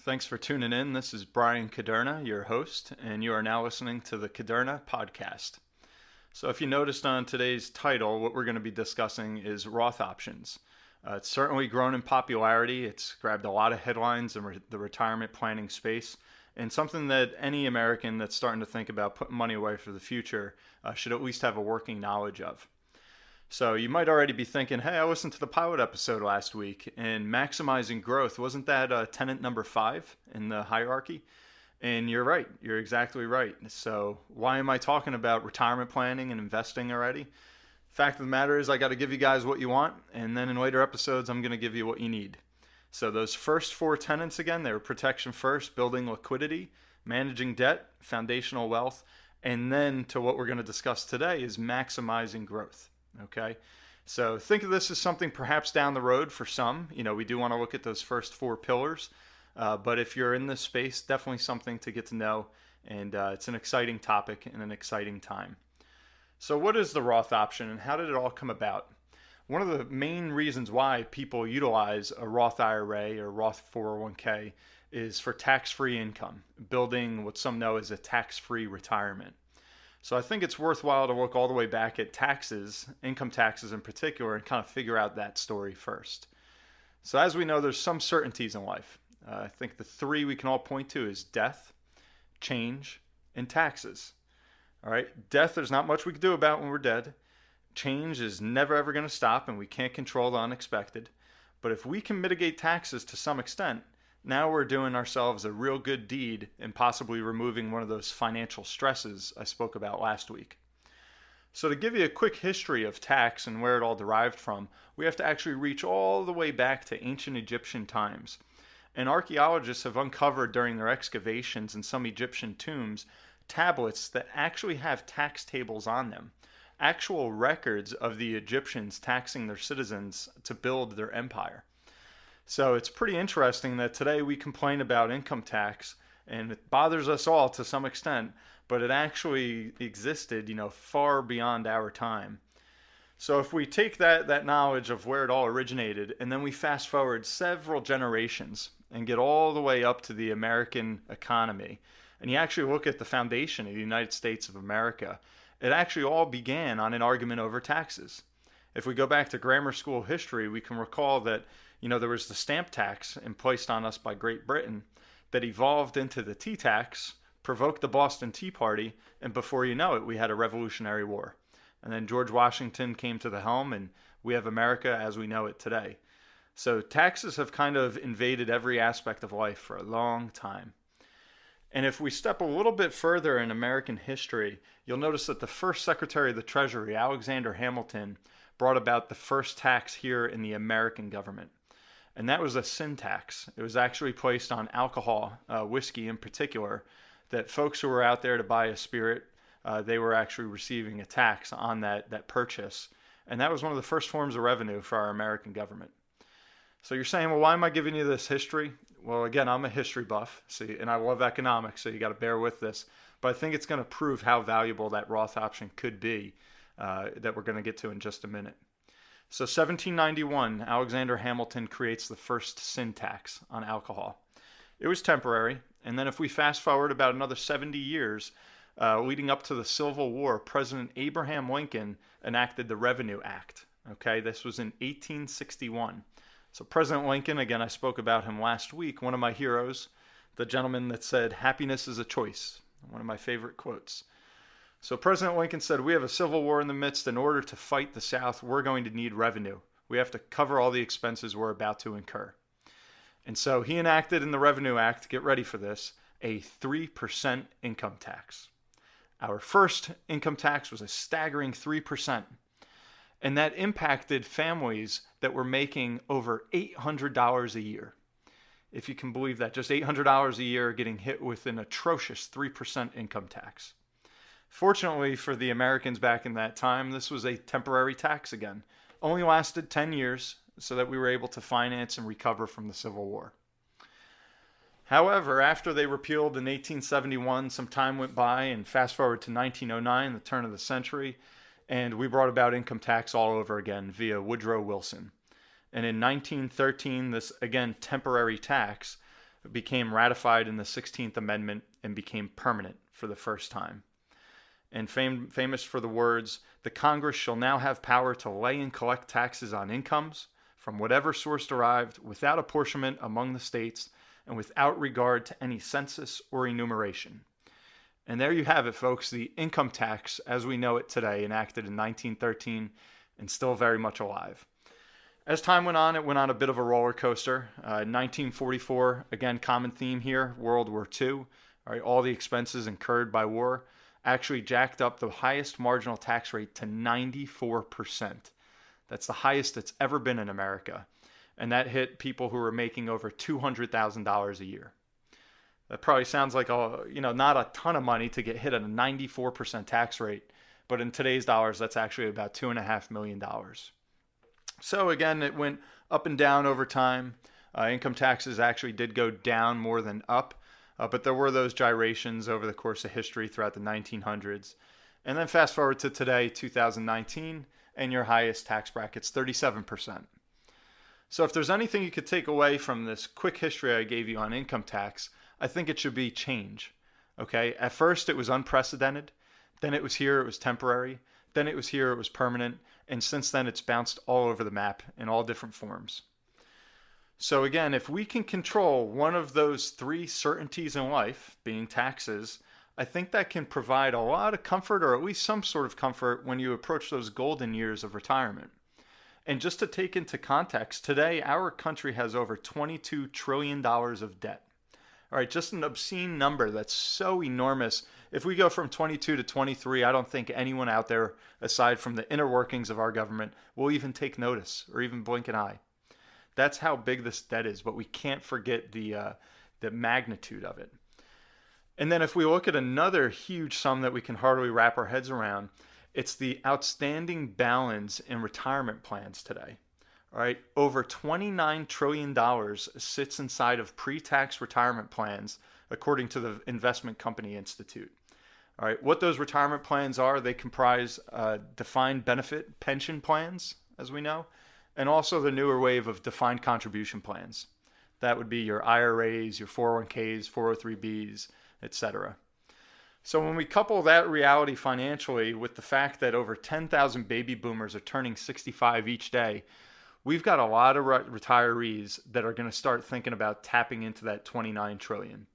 Thanks for tuning in. This is Brian Caderna, your host, and you are now listening to the Caderna Podcast. So if you noticed on today's title, what we're going to be discussing is Roth options. It's certainly grown in popularity. It's grabbed a lot of headlines in the retirement planning space, and something that any American that's starting to think about putting money away for the future should at least have a working knowledge of. So you might already be thinking, hey, I listened to the pilot episode last week, and maximizing growth, wasn't that tenet number 5 in the hierarchy? And you're right. You're exactly right. So why am I talking about retirement planning and investing already? Fact of the matter is I got to give you guys what you want, and then in later episodes, I'm going to give you what you need. So those first 4 tenets again, they were protection first, building liquidity, managing debt, foundational wealth, and then to what we're going to discuss today is maximizing growth. Okay, so think of this as something perhaps down the road for some. We do want to look at those first 4 pillars, but if you're in this space, definitely something to get to know, and it's an exciting topic and an exciting time. So what is the Roth option and how did it all come about? One of the main reasons why people utilize a Roth IRA or Roth 401k is for tax-free income, building what some know as a tax-free retirement. So I think it's worthwhile to look all the way back at taxes, income taxes in particular, and kind of figure out that story first. So as we know, there's some certainties in life. I think the 3 we can all point to is death, change, and taxes. All right, death, there's not much we can do about when we're dead. Change is never ever going to stop, and we can't control the unexpected. But if we can mitigate taxes to some extent, now we're doing ourselves a real good deed in possibly removing one of those financial stresses I spoke about last week. So to give you a quick history of tax and where it all derived from, we have to actually reach all the way back to ancient Egyptian times. And archaeologists have uncovered during their excavations in some Egyptian tombs tablets that actually have tax tables on them, actual records of the Egyptians taxing their citizens to build their empire. So it's pretty interesting that today we complain about income tax and it bothers us all to some extent, but it actually existed, far beyond our time. So if we take that knowledge of where it all originated and then we fast forward several generations and get all the way up to the American economy, and you actually look at the foundation of the United States of America, it actually all began on an argument over taxes. If we go back to grammar school history, we can recall that there was the stamp tax imposed on us by Great Britain that evolved into the tea tax, provoked the Boston Tea Party, and before you know it, we had a Revolutionary War. And then George Washington came to the helm, and we have America as we know it today. So taxes have kind of invaded every aspect of life for a long time. And if we step a little bit further in American history, you'll notice that the first Secretary of the Treasury, Alexander Hamilton, brought about the first tax here in the American government. And that was a sin tax. It was actually placed on alcohol, whiskey in particular, that folks who were out there to buy a spirit, they were actually receiving a tax on that purchase. And that was one of the first forms of revenue for our American government. So you're saying, well, why am I giving you this history? Well, again, I'm a history buff, and I love economics, so you got to bear with this. But I think it's going to prove how valuable that Roth option could be that we're going to get to in just a minute. So 1791, Alexander Hamilton creates the first sin tax on alcohol. It was temporary, and then if we fast forward about another 70 years, leading up to the Civil War, President Abraham Lincoln enacted the Revenue Act. Okay, this was in 1861. So President Lincoln, again, I spoke about him last week, one of my heroes, the gentleman that said, "Happiness is a choice," one of my favorite quotes. So President Lincoln said, we have a civil war in the midst. In order to fight the South, we're going to need revenue. We have to cover all the expenses we're about to incur. And so he enacted in the Revenue Act, get ready for this, a 3% income tax. Our first income tax was a staggering 3%. And that impacted families that were making over $800 a year. If you can believe that, just $800 a year getting hit with an atrocious 3% income tax. Fortunately for the Americans back in that time, this was a temporary tax again. Only lasted 10 years so that we were able to finance and recover from the Civil War. However, after they repealed in 1871, some time went by, and fast forward to 1909, the turn of the century, and we brought about income tax all over again via Woodrow Wilson. And in 1913, this, again, temporary tax became ratified in the 16th Amendment and became permanent for the first time. And famous for the words, "The Congress shall now have power to lay and collect taxes on incomes from whatever source derived, without apportionment among the states, and without regard to any census or enumeration." And there you have it, folks, the income tax as we know it today, enacted in 1913 and still very much alive. As time went on, it went on a bit of a roller coaster. 1944, again, common theme here, World War II. All right, all the expenses incurred by war actually jacked up the highest marginal tax rate to 94%. That's the highest it's ever been in America. And that hit people who were making over $200,000 a year. That probably sounds like not a ton of money to get hit at a 94% tax rate, but in today's dollars, that's actually about $2.5 million. So again, it went up and down over time. Income taxes actually did go down more than up, but there were those gyrations over the course of history throughout the 1900s. And then fast forward to today, 2019, and your highest tax bracket's 37%. So if there's anything you could take away from this quick history I gave you on income tax, I think it should be change. Okay, at first it was unprecedented, then it was here, it was temporary, then it was here, it was permanent, and since then it's bounced all over the map in all different forms. So again, if we can control one of those three certainties in life, being taxes, I think that can provide a lot of comfort, or at least some sort of comfort, when you approach those golden years of retirement. And just to take into context, today our country has over $22 trillion of debt. All right, just an obscene number that's so enormous. If we go from 22 to 23, I don't think anyone out there, aside from the inner workings of our government, will even take notice or even blink an eye. That's how big this debt is, but we can't forget the magnitude of it. And then if we look at another huge sum that we can hardly wrap our heads around, it's the outstanding balance in retirement plans today. All right, over $29 trillion sits inside of pre-tax retirement plans, according to the Investment Company Institute. All right, what those retirement plans are, they comprise defined benefit pension plans, as we know, and also the newer wave of defined contribution plans. That would be your IRAs, your 401ks, 403bs, etc. So when we couple that reality financially with the fact that over 10,000 baby boomers are turning 65 each day, we've got a lot of retirees that are going to start thinking about tapping into that 29 trillion.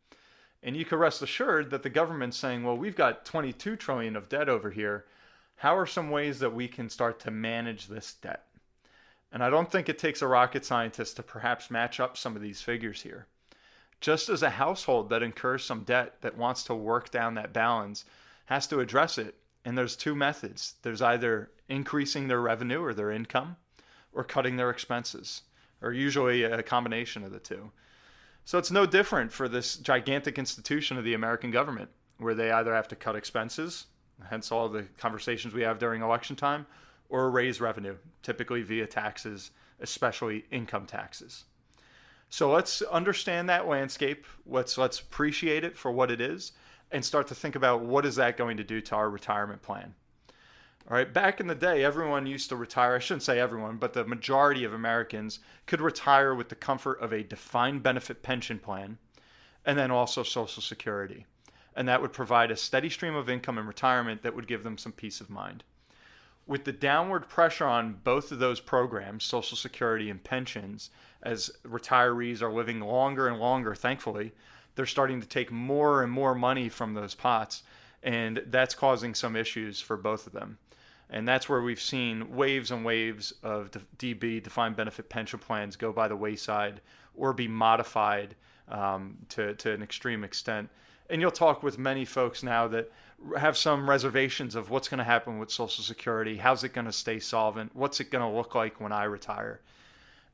And you can rest assured that the government's saying, well, we've got 22 trillion of debt over here. How are some ways that we can start to manage this debt? And I don't think it takes a rocket scientist to perhaps match up some of these figures here. Just as a household that incurs some debt that wants to work down that balance has to address it. And there's two methods. There's either increasing their revenue or their income, or cutting their expenses, or usually a combination of the two. So it's no different for this gigantic institution of the American government, where they either have to cut expenses, hence all the conversations we have during election time, or raise revenue, typically via taxes, especially income taxes. So let's understand that landscape. Let's appreciate it for what it is, and start to think about what is that going to do to our retirement plan. All right, back in the day, everyone used to retire. I shouldn't say everyone, but the majority of Americans could retire with the comfort of a defined benefit pension plan and then also Social Security. And that would provide a steady stream of income in retirement that would give them some peace of mind. With the downward pressure on both of those programs, Social Security and pensions, as retirees are living longer and longer, thankfully, they're starting to take more and more money from those pots, and that's causing some issues for both of them. And that's where we've seen waves and waves of DB, defined benefit pension plans, go by the wayside or be modified to an extreme extent. And you'll talk with many folks now that have some reservations of what's going to happen with Social Security, how's it going to stay solvent, what's it going to look like when I retire.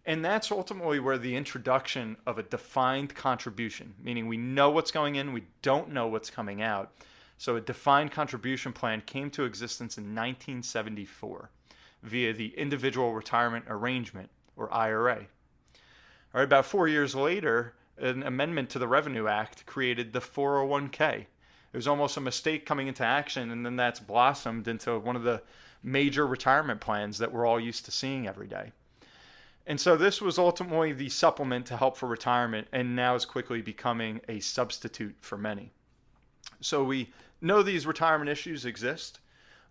And that's ultimately where the introduction of a defined contribution, meaning we know what's going in, we don't know what's coming out. So a defined contribution plan came to existence in 1974 via the Individual Retirement Arrangement, or IRA. All right, about 4 years later, an amendment to the Revenue Act created the 401k. It was almost a mistake coming into action, and then that's blossomed into one of the major retirement plans that we're all used to seeing every day. And so this was ultimately the supplement to help for retirement, and now is quickly becoming a substitute for many. So we know these retirement issues exist.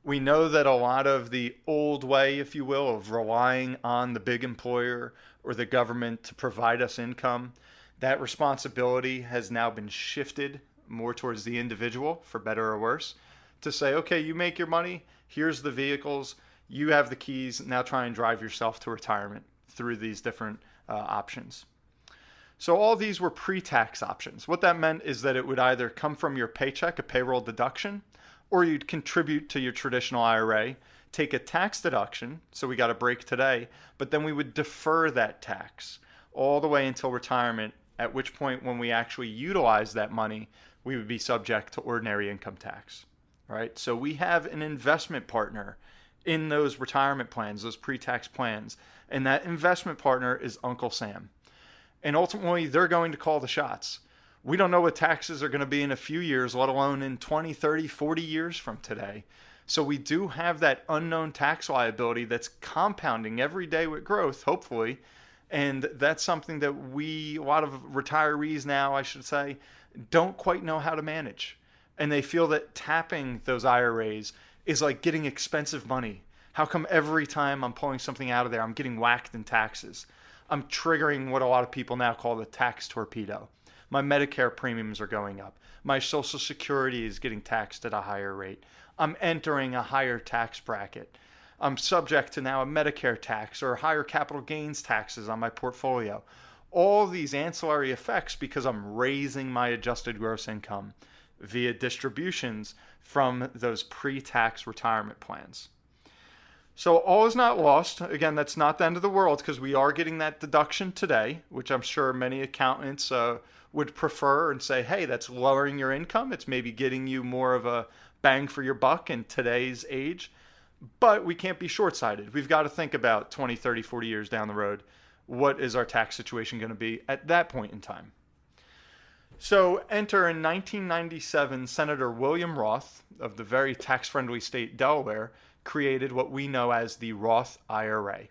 We know that a lot of the old way, if you will, of relying on the big employer or the government to provide us income, that responsibility has now been shifted more towards the individual, for better or worse, to say, okay, you make your money, here's the vehicles, you have the keys, now try and drive yourself to retirement through these different options. So all these were pre-tax options. What that meant is that it would either come from your paycheck, a payroll deduction, or you'd contribute to your traditional IRA, take a tax deduction, so we got a break today, but then we would defer that tax all the way until retirement, at which point when we actually utilize that money, we would be subject to ordinary income tax. Right? So we have an investment partner in those retirement plans, those pre-tax plans, and that investment partner is Uncle Sam. And ultimately, they're going to call the shots. We don't know what taxes are going to be in a few years, let alone in 20, 30, 40 years from today. So we do have that unknown tax liability that's compounding every day with growth, hopefully. And that's something that a lot of retirees now, I should say, don't quite know how to manage. And they feel that tapping those IRAs is like getting expensive money. How come every time I'm pulling something out of there, I'm getting whacked in taxes? I'm triggering what a lot of people now call the tax torpedo. My Medicare premiums are going up. My Social Security is getting taxed at a higher rate. I'm entering a higher tax bracket. I'm subject to now a Medicare tax or higher capital gains taxes on my portfolio. All these ancillary effects because I'm raising my adjusted gross income via distributions from those pre-tax retirement plans. So all is not lost. Again, that's not the end of the world because we are getting that deduction today, which I'm sure many accountants would prefer and say, hey, that's lowering your income. It's maybe getting you more of a bang for your buck in today's age. But we can't be short-sighted. We've got to think about 20, 30, 40 years down the road. What is our tax situation going to be at that point in time? So enter in 1997, Senator William Roth of the very tax-friendly state Delaware created what we know as the Roth IRA.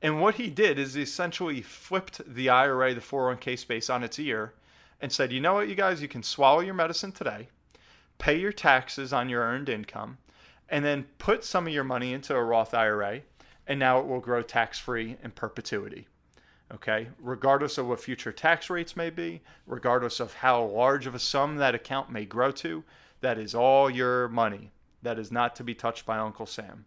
And what he did is he essentially flipped the IRA, the 401k space, on its ear and said, you know what, you guys, you can swallow your medicine today, pay your taxes on your earned income, and then put some of your money into a Roth IRA, and now it will grow tax-free in perpetuity. Okay, regardless of what future tax rates may be, regardless of how large of a sum that account may grow to, that is all your money. That is not to be touched by Uncle Sam.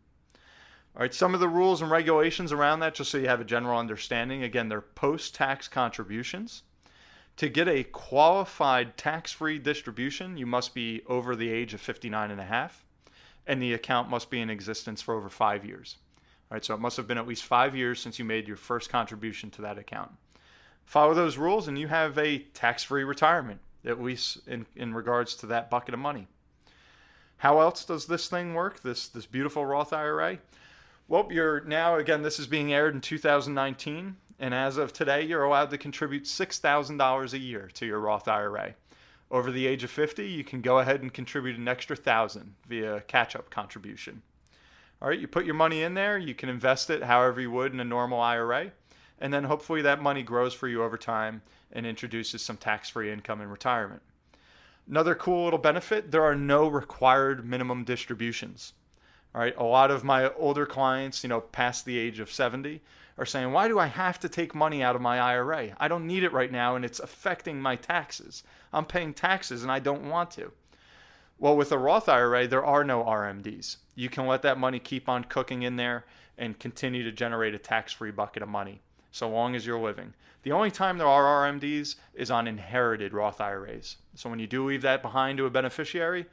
All right, some of the rules and regulations around that, just so you have a general understanding. Again, they're post-tax contributions. To get a qualified tax-free distribution, you must be over the age of 59 and a half, and the account must be in existence for over 5 years. All right, so it must have been at least 5 years since you made your first contribution to that account. Follow those rules and you have a tax-free retirement, at least in regards to that bucket of money. How else does this thing work, this beautiful Roth IRA? Well, you're now, again, this is being aired in 2019, and as of today, you're allowed to contribute $6,000 a year to your Roth IRA. Over the age of 50, you can go ahead and contribute an extra $1,000 via catch-up contribution. All right, you put your money in there, you can invest it however you would in a normal IRA, and then hopefully that money grows for you over time and introduces some tax-free income in retirement. Another cool little benefit, there are no required minimum distributions. All right, a lot of my older clients, past the age of 70, are saying, why do I have to take money out of my IRA? I don't need it right now and it's affecting my taxes. I'm paying taxes and I don't want to. Well, with a Roth IRA, there are no RMDs. You can let that money keep on cooking in there and continue to generate a tax-free bucket of money, so long as you're living. The only time there are RMDs is on inherited Roth IRAs. So when you do leave that behind to a beneficiary,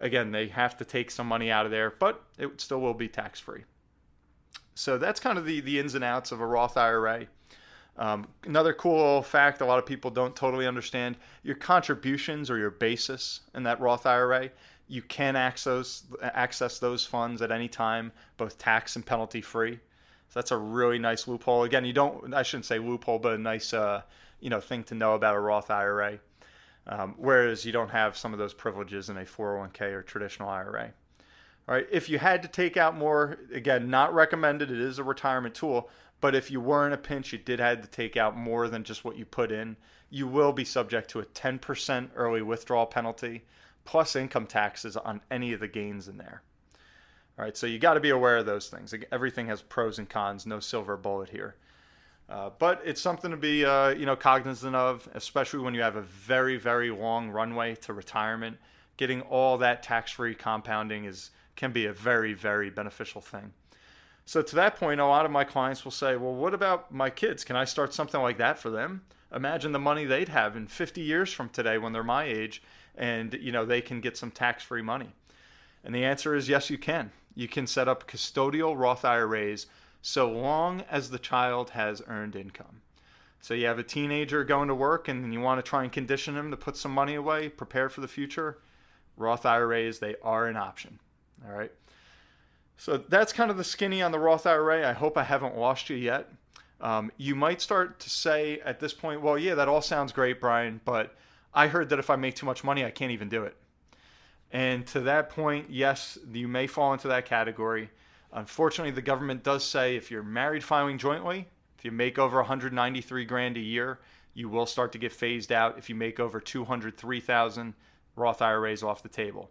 again, they have to take some money out of there, but it still will be tax-free. So that's kind of the ins and outs of a Roth IRA. Another cool fact a lot of people don't totally understand, your contributions or your basis in that Roth IRA, you can access those funds at any time, both tax and penalty free. So that's a really nice loophole. Again, I shouldn't say loophole, but a nice thing to know about a Roth IRA. Whereas you don't have some of those privileges in a 401k or traditional IRA. All right. If you had to take out more, again, not recommended. It is a retirement tool. But if you were in a pinch, you did have to take out more than just what you put in, you will be subject to a 10% early withdrawal penalty plus income taxes on any of the gains in there. All right. So you got to be aware of those things. Everything has pros and cons. No silver bullet here. But it's something to be, cognizant of, especially when you have a very, very long runway to retirement. Getting all that tax-free compounding can be a very, very beneficial thing. So to that point, a lot of my clients will say, well, what about my kids? Can I start something like that for them? Imagine the money they'd have in 50 years from today when they're my age, and they can get some tax-free money. And the answer is yes, you can. You can set up custodial Roth IRAs so long as the child has earned income. So you have a teenager going to work and you want to try and condition him to put some money away, prepare for the future. Roth IRAs, they are an option. All right. So that's kind of the skinny on the Roth IRA. I hope I haven't lost you yet. You might start to say at this point, well, yeah, that all sounds great, Brian, but I heard that if I make too much money, I can't even do it. And to that point, yes, you may fall into that category. Unfortunately, the government does say if you're married filing jointly, if you make over 193 grand a year, you will start to get phased out. If you make over 203,000, Roth IRAs off the table.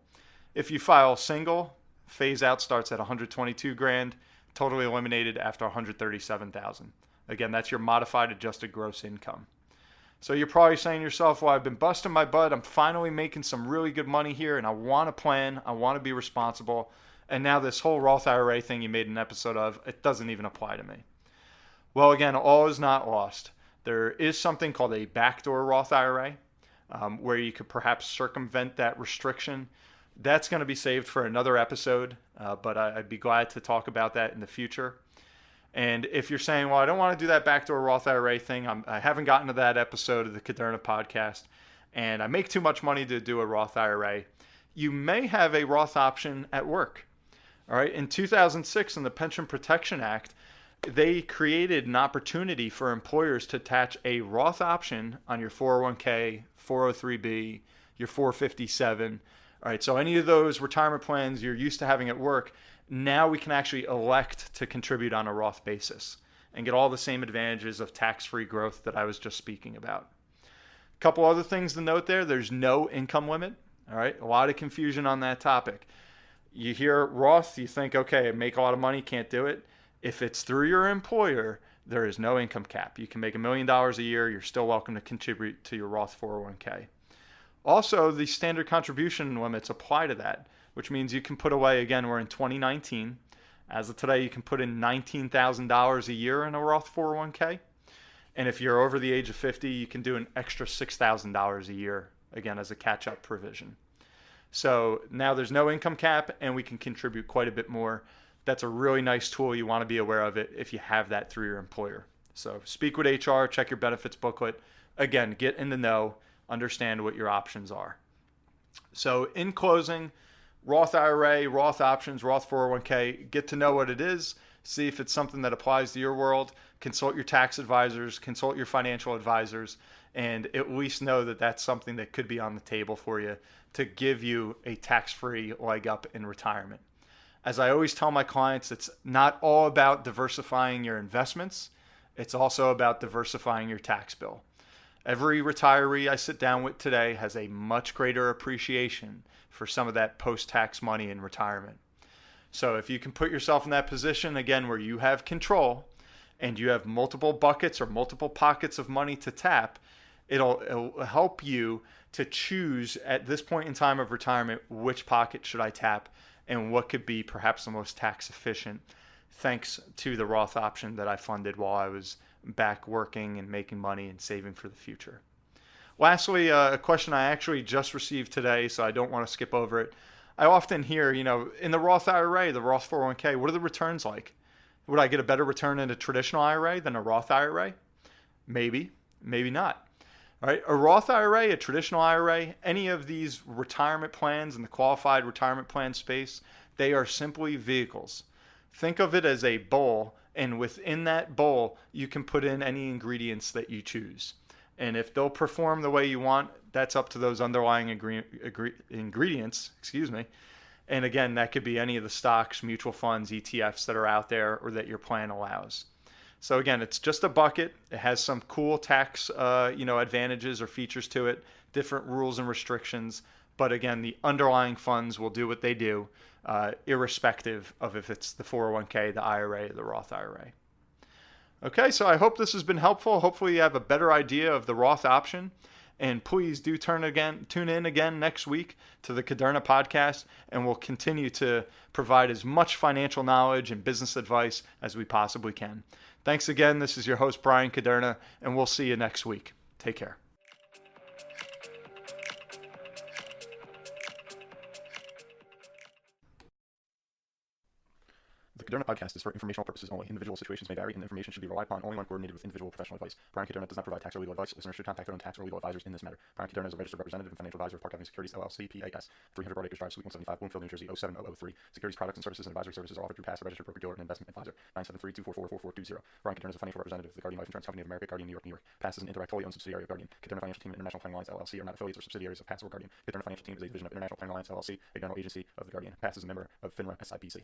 If you file single, phase out starts at 122 grand, totally eliminated after 137,000. Again, that's your modified adjusted gross income. So you're probably saying to yourself, well, I've been busting my butt. I'm finally making some really good money here, and I want to plan. I want to be responsible. And now this whole Roth IRA thing you made an episode of, it doesn't even apply to me. Well, again, all is not lost. There is something called a backdoor Roth IRA, where you could perhaps circumvent that restriction. That's going to be saved for another episode, but I'd be glad to talk about that in the future. And if you're saying, well, I don't want to do that backdoor Roth IRA thing, I haven't gotten to that episode of the Caderna podcast, and I make too much money to do a Roth IRA, you may have a Roth option at work. All right. In 2006, in the Pension Protection Act, they created an opportunity for employers to attach a Roth option on your 401k, 403b, your 457. All right. So any of those retirement plans you're used to having at work, now we can actually elect to contribute on a Roth basis and get all the same advantages of tax-free growth that I was just speaking about. A couple other things to note there. There's no income limit. All right. A lot of confusion on that topic. You hear Roth, you think, okay, I make a lot of money, can't do it. If it's through your employer, there is no income cap. You can make $1 million a year. You're still welcome to contribute to your Roth 401k. Also, the standard contribution limits apply to that, which means you can put away, again, we're in 2019. As of today, you can put in $19,000 a year in a Roth 401k. And if you're over the age of 50, you can do an extra $6,000 a year, again, as a catch-up provision. So now there's no income cap and we can contribute quite a bit more. That's a really nice tool. You want to be aware of it if you have that through your employer. So speak with HR, check your benefits booklet. Again, get in the know, understand what your options are. So in closing, Roth IRA, Roth options, Roth 401k, get to know what it is, see if it's something that applies to your world, consult your tax advisors, consult your financial advisors, and at least know that that's something that could be on the table for you to give you a tax-free leg up in retirement. As I always tell my clients, it's not all about diversifying your investments. It's also about diversifying your tax bill. Every retiree I sit down with today has a much greater appreciation for some of that post-tax money in retirement. So if you can put yourself in that position, again, where you have control and you have multiple buckets or multiple pockets of money to tap, it'll help you to choose at this point in time of retirement, which pocket should I tap and what could be perhaps the most tax efficient, thanks to the Roth option that I funded while I was back working and making money and saving for the future. Lastly, a question I actually just received today, so I don't want to skip over it. I often hear, in the Roth IRA, the Roth 401k, what are the returns like? Would I get a better return in a traditional IRA than a Roth IRA? Maybe, maybe not. All right, a Roth IRA, a traditional IRA, any of these retirement plans in the qualified retirement plan space, they are simply vehicles. Think of it as a bowl, and within that bowl, you can put in any ingredients that you choose. And if they'll perform the way you want, that's up to those underlying ingredients, And again, that could be any of the stocks, mutual funds, ETFs that are out there or that your plan allows. So again, it's just a bucket. It has some cool tax, advantages or features to it, different rules and restrictions. But again, the underlying funds will do what they do, irrespective of if it's the 401k, the IRA, or the Roth IRA. Okay, so I hope this has been helpful. Hopefully you have a better idea of the Roth option. And please do tune in again next week to the Caderna podcast, and we'll continue to provide as much financial knowledge and business advice as we possibly can. Thanks again. This is your host, Brian Caderna, and we'll see you next week. Take care. The Caderna podcast is for informational purposes only. Individual situations may vary, and information should be relied upon only when coordinated with individual professional advice. Brian Caderna does not provide tax or legal advice. Listeners should contact their own tax or legal advisors in this matter. Brian Caderna is a registered representative and financial advisor of Park Avenue Securities, LLC, PAS, 300 Broad Acres Drive, Suite 175, Bloomfield, New Jersey, 07003. Securities products and services and advisory services are offered through PAS, a registered broker-dealer and investment advisor. 973-244-4420. Brian Caderna is a financial representative of the Guardian Life Insurance Company of America, Guardian, New York, New York. PAS is an indirect, wholly owned subsidiary of Guardian. Caderna Financial Team and International Planning Alliance, LLC are not affiliates or subsidiaries of PAS or Guardian. Caderna Financial Team is a division of International Planning Alliance, LLC, a general agency of the Guardian. PAS is a member of FINRA SIPC.